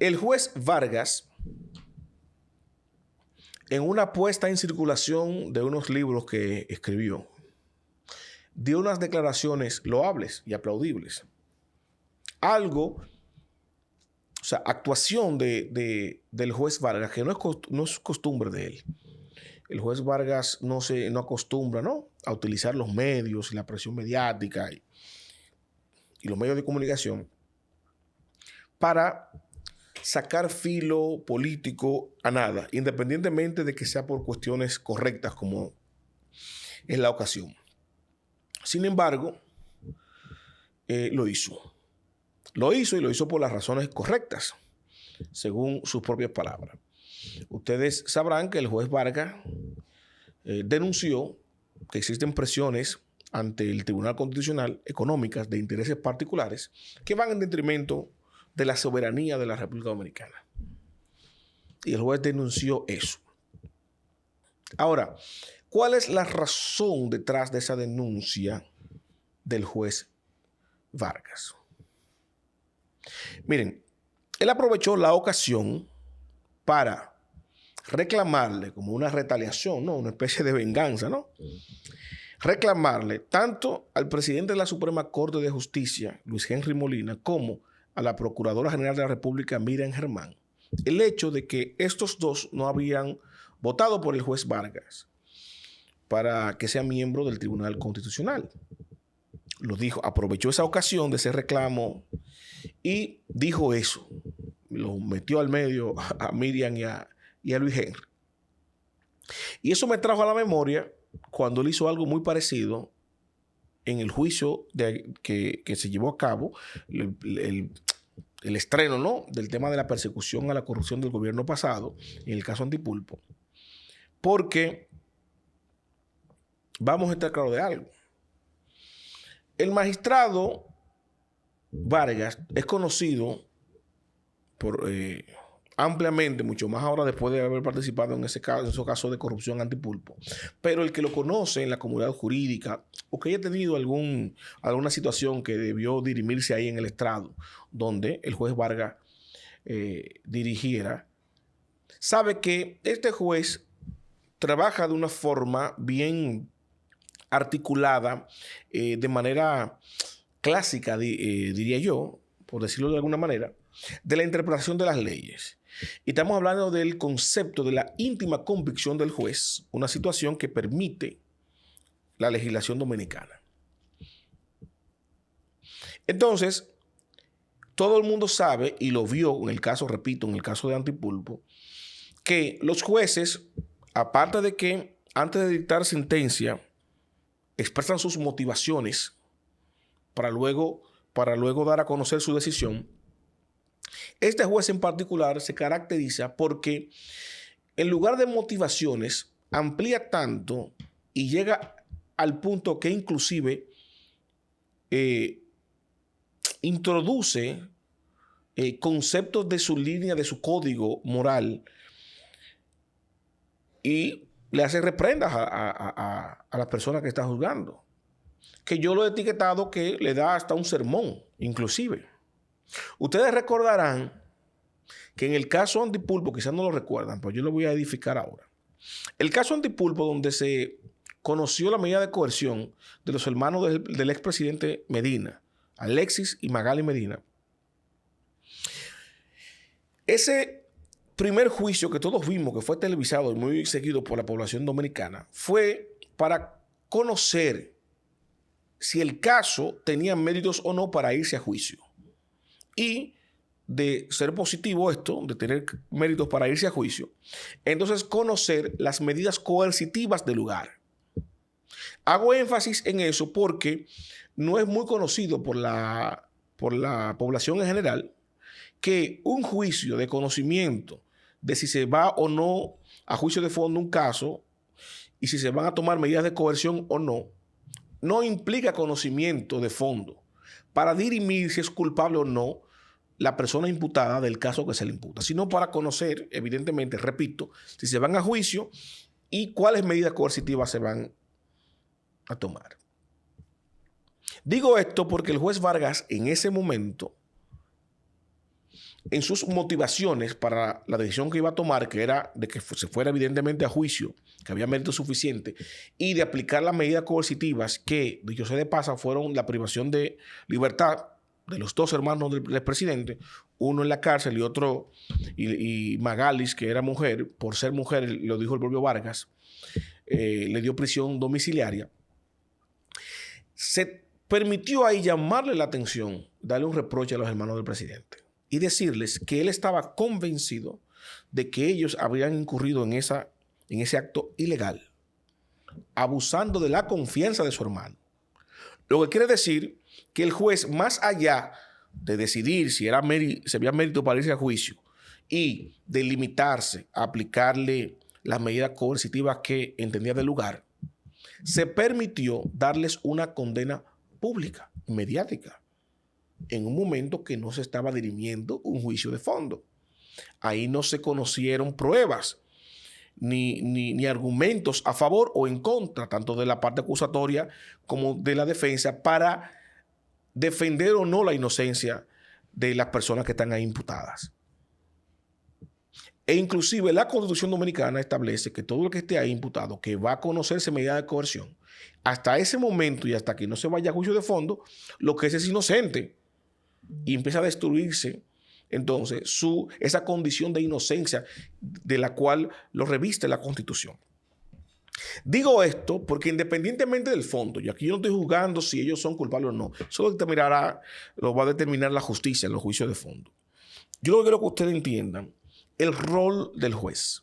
El juez Vargas, en una puesta en circulación de unos libros que escribió, dio unas declaraciones loables y aplaudibles. Algo, o sea, actuación del juez Vargas, que no es costumbre de él. El juez Vargas no acostumbra, ¿no?, a utilizar los medios y la presión mediática y los medios de comunicación para sacar filo político a nada, independientemente de que sea por cuestiones correctas, como es la ocasión. Sin embargo, lo hizo. Lo hizo por las razones correctas, según sus propias palabras. Ustedes sabrán que el juez Vargas denunció que existen presiones ante el Tribunal Constitucional económicas de intereses particulares que van en detrimento de la soberanía de la República Dominicana. Y el juez denunció eso. Ahora, ¿cuál es la razón detrás de esa denuncia del juez Vargas? Miren, él aprovechó la ocasión para reclamarle, como una retaliación, ¿no?, una especie de venganza, ¿no?, reclamarle tanto al presidente de la Suprema Corte de Justicia, Luis Henry Molina, como a la Procuradora General de la República, Miriam Germán, el hecho de que estos dos no habían votado por el juez Vargas para que sea miembro del Tribunal Constitucional. Lo dijo, aprovechó esa ocasión de ese reclamo y dijo eso. Lo metió al medio a Miriam y a Luis Henry. Y eso me trajo a la memoria cuando él hizo algo muy parecido en el juicio que se llevó a cabo, el estreno, ¿no?, del tema de la persecución a la corrupción del gobierno pasado, en el caso Antipulpo. Porque vamos a estar claros de algo. El magistrado Vargas es conocido por ampliamente, mucho más ahora después de haber participado en esos casos de corrupción Antipulpo. Pero el que lo conoce en la comunidad jurídica o que haya tenido alguna situación que debió dirimirse ahí en el estrado donde el juez Vargas dirigiera, sabe que este juez trabaja de una forma bien articulada, de manera clásica, diría yo, por decirlo de alguna manera, de la interpretación de las leyes. Y estamos hablando del concepto de la íntima convicción del juez, una situación que permite la legislación dominicana. Entonces, todo el mundo sabe, y lo vio en el caso, repito, en el caso de Antipulpo, que los jueces, aparte de que antes de dictar sentencia, expresan sus motivaciones para luego dar a conocer su decisión, este juez en particular se caracteriza porque en lugar de motivaciones amplía tanto y llega al punto que inclusive introduce conceptos de su línea, de su código moral, y le hace reprendas a la persona que está juzgando. Que yo lo he etiquetado que le da hasta un sermón, inclusive. Ustedes recordarán que en el caso Antipulpo, quizás no lo recuerdan, pero yo lo voy a edificar ahora. El caso Antipulpo, donde se conoció la medida de coerción de los hermanos del expresidente Medina, Alexis y Magali Medina. Ese primer juicio que todos vimos, que fue televisado y muy seguido por la población dominicana, fue para conocer si el caso tenía méritos o no para irse a juicio. Y de ser positivo esto, de tener méritos para irse a juicio, entonces conocer las medidas coercitivas del lugar. Hago énfasis en eso porque no es muy conocido por la población en general que un juicio de conocimiento de si se va o no a juicio de fondo un caso y si se van a tomar medidas de coerción o no, no implica conocimiento de fondo para dirimir si es culpable o no la persona imputada del caso que se le imputa, sino para conocer, evidentemente, repito, si se van a juicio y cuáles medidas coercitivas se van a tomar. Digo esto porque el juez Vargas en ese momento en sus motivaciones para la decisión que iba a tomar, que era de que se fuera evidentemente a juicio, que había mérito suficiente, y de aplicar las medidas coercitivas que, dicho sea de paso, fueron la privación de libertad de los dos hermanos del presidente, uno en la cárcel y otro, y Magalis, que era mujer, por ser mujer, lo dijo el propio Vargas, le dio prisión domiciliaria. Se permitió ahí llamarle la atención, darle un reproche a los hermanos del presidente y decirles que él estaba convencido de que ellos habrían incurrido en ese acto ilegal, abusando de la confianza de su hermano. Lo que quiere decir que el juez, más allá de decidir si había mérito para irse a juicio y de limitarse a aplicarle las medidas coercitivas que entendía del lugar, se permitió darles una condena pública, mediática, en un momento que no se estaba dirimiendo un juicio de fondo. Ahí no se conocieron pruebas ni argumentos a favor o en contra, tanto de la parte acusatoria como de la defensa, para defender o no la inocencia de las personas que están ahí imputadas. E inclusive la Constitución Dominicana establece que todo el que esté ahí imputado, que va a conocerse medida de coerción, hasta ese momento y hasta que no se vaya a juicio de fondo, lo que es inocente. Y empieza a destruirse entonces esa condición de inocencia de la cual lo reviste la Constitución. Digo esto porque independientemente del fondo, y aquí yo no estoy juzgando si ellos son culpables o no, eso lo va a determinar la justicia en los juicios de fondo. Yo lo que quiero que ustedes entiendan el rol del juez.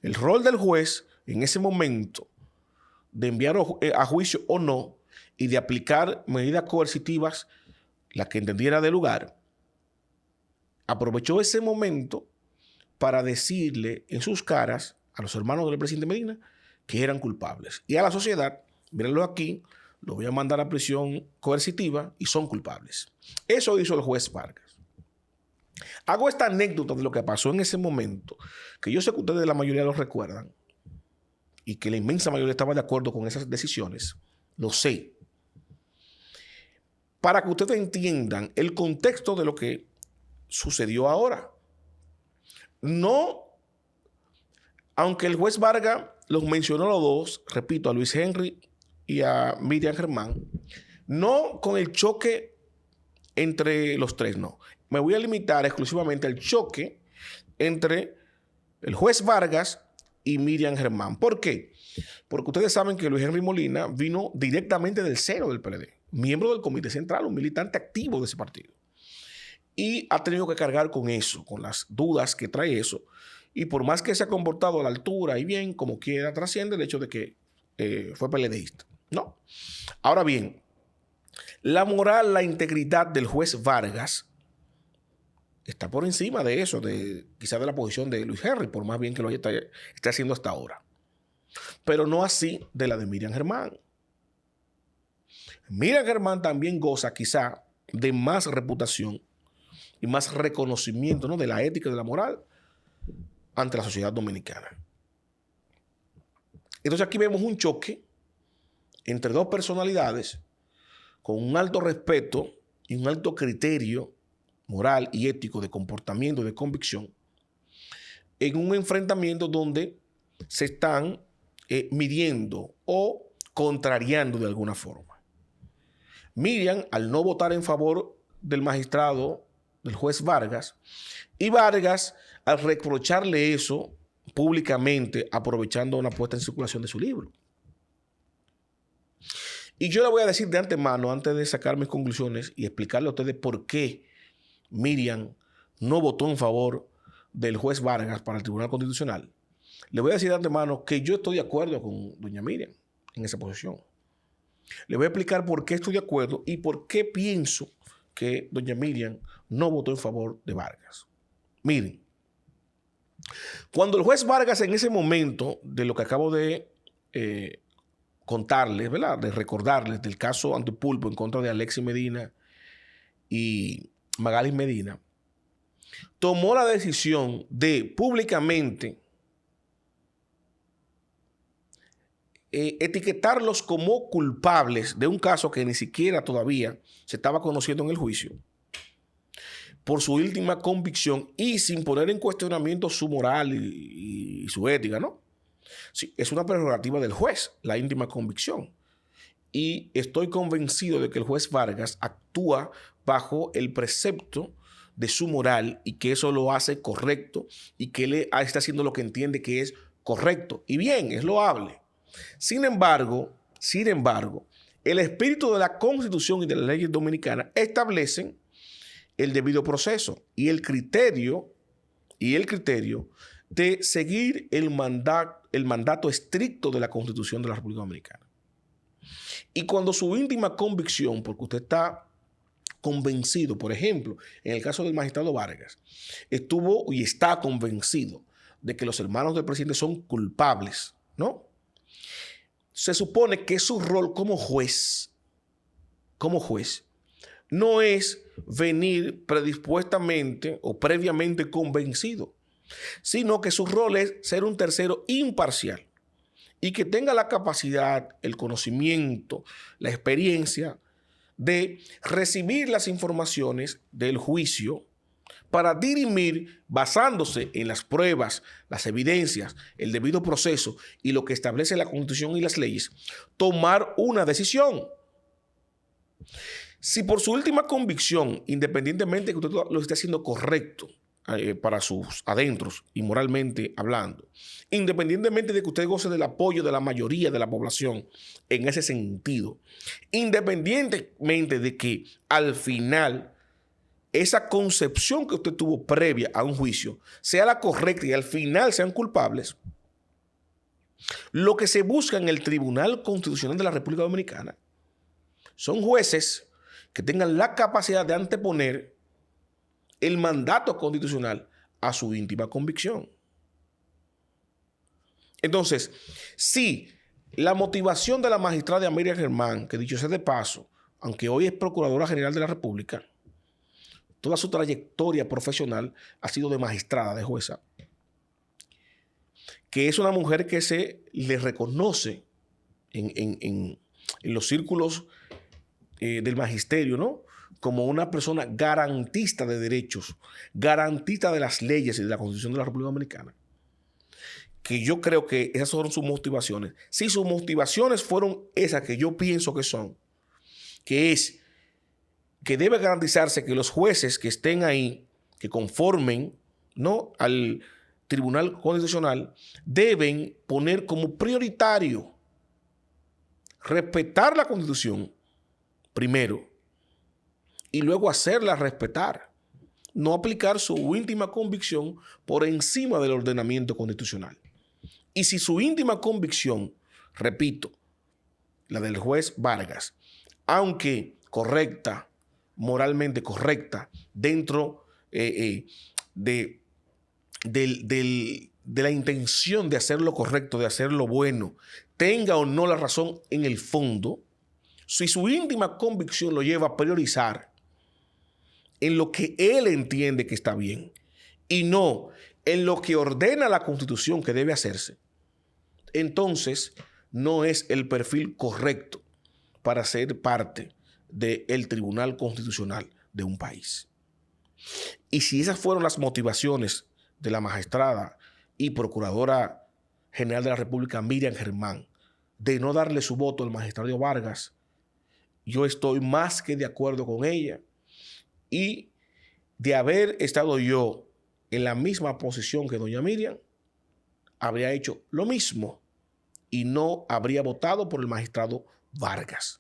El rol del juez en ese momento de enviar a juicio o no y de aplicar medidas coercitivas, la que entendiera de lugar, aprovechó ese momento para decirle en sus caras a los hermanos del presidente Medina que eran culpables. Y a la sociedad, mírenlo aquí, lo voy a mandar a prisión coercitiva y son culpables. Eso hizo el juez Vargas. Hago esta anécdota de lo que pasó en ese momento, que yo sé que ustedes la mayoría lo recuerdan y que la inmensa mayoría estaba de acuerdo con esas decisiones. Lo sé. Para que ustedes entiendan el contexto de lo que sucedió ahora. No, aunque el juez Vargas los mencionó a los dos, repito, a Luis Henry y a Miriam Germán, no con el choque entre los tres, no. Me voy a limitar exclusivamente al choque entre el juez Vargas y Miriam Germán. ¿Por qué? Porque ustedes saben que Luis Henry Molina vino directamente del seno del PLD, miembro del Comité Central, un militante activo de ese partido. Y ha tenido que cargar con eso, con las dudas que trae eso. Y por más que se ha comportado a la altura y bien, como quiera, trasciende el hecho de que fue PLDista. No. Ahora bien, la moral, la integridad del juez Vargas está por encima de eso, quizás de la posición de Luis Henry, por más bien que lo esté haciendo hasta ahora. Pero no así de la de Miriam Germán. Miriam Germán también goza quizá de más reputación y más reconocimiento, ¿no?, de la ética y de la moral ante la sociedad dominicana. Entonces aquí vemos un choque entre dos personalidades con un alto respeto y un alto criterio moral y ético de comportamiento y de convicción en un enfrentamiento donde se están midiendo o contrariando de alguna forma. Miriam, al no votar en favor del magistrado, del juez Vargas, y Vargas, al reprocharle eso públicamente, aprovechando una puesta en circulación de su libro. Y yo le voy a decir de antemano, antes de sacar mis conclusiones y explicarle a ustedes por qué Miriam no votó en favor del juez Vargas para el Tribunal Constitucional, le voy a decir de antemano que yo estoy de acuerdo con doña Miriam en esa posición. Le voy a explicar por qué estoy de acuerdo y por qué pienso que doña Miriam no votó en favor de Vargas. Miren, cuando el juez Vargas en ese momento de lo que acabo de contarles, ¿verdad?, de recordarles del caso Antipulpo en contra de Alexis Medina y Magalis Medina, tomó la decisión de públicamente etiquetarlos como culpables de un caso que ni siquiera todavía se estaba conociendo en el juicio. por su íntima convicción y sin poner en cuestionamiento su moral y su ética, ¿no? Sí, es una prerrogativa del juez, la íntima convicción. Y estoy convencido de que el juez Vargas actúa bajo el precepto de su moral y que eso lo hace correcto y que él está haciendo lo que entiende que es correcto. Y bien, es loable. Sin embargo, el espíritu de la Constitución y de las leyes dominicanas establecen el debido proceso y el criterio de seguir el mandato estricto de la Constitución de la República Dominicana. Y cuando su íntima convicción, porque usted está convencido, por ejemplo, en el caso del magistrado Vargas, estuvo y está convencido de que los hermanos del presidente son culpables, ¿no? Se supone que su rol como juez, no es venir predispuestamente o previamente convencido, sino que su rol es ser un tercero imparcial y que tenga la capacidad, el conocimiento, la experiencia de recibir las informaciones del juicio para dirimir, basándose en las pruebas, las evidencias, el debido proceso y lo que establece la Constitución y las leyes, tomar una decisión. Si por su última convicción, independientemente de que usted lo esté haciendo correcto para sus adentros y moralmente hablando, independientemente de que usted goce del apoyo de la mayoría de la población en ese sentido, independientemente de que al final esa concepción que usted tuvo previa a un juicio sea la correcta y al final sean culpables, lo que se busca en el Tribunal Constitucional de la República Dominicana son jueces que tengan la capacidad de anteponer el mandato constitucional a su íntima convicción. Entonces, si la motivación de la magistrada Miriam Germán, que dicho sea de paso, aunque hoy es Procuradora General de la República, toda su trayectoria profesional ha sido de magistrada, de jueza, que es una mujer que se le reconoce en los círculos del magisterio, ¿no?, como una persona garantista de derechos, garantista de las leyes y de la Constitución de la República Dominicana, que yo creo que esas fueron sus motivaciones. Si sus motivaciones fueron esas que yo pienso que son, que es que debe garantizarse que los jueces que estén ahí, que conformen, ¿no?, al Tribunal Constitucional, deben poner como prioritario respetar la Constitución primero y luego hacerla respetar, no aplicar su íntima convicción por encima del ordenamiento constitucional. Y si su íntima convicción, repito, la del juez Vargas, aunque correcta, moralmente correcta, dentro de la intención de hacer lo correcto, de hacer lo bueno, tenga o no la razón en el fondo, si su íntima convicción lo lleva a priorizar en lo que él entiende que está bien y no en lo que ordena la Constitución que debe hacerse, entonces no es el perfil correcto para ser parte del Tribunal Constitucional de un país. Y si esas fueron las motivaciones de la magistrada y Procuradora General de la República, Miriam Germán, de no darle su voto al magistrado Vargas, yo estoy más que de acuerdo con ella. Y de haber estado yo en la misma posición que doña Miriam, habría hecho lo mismo y no habría votado por el magistrado Vargas.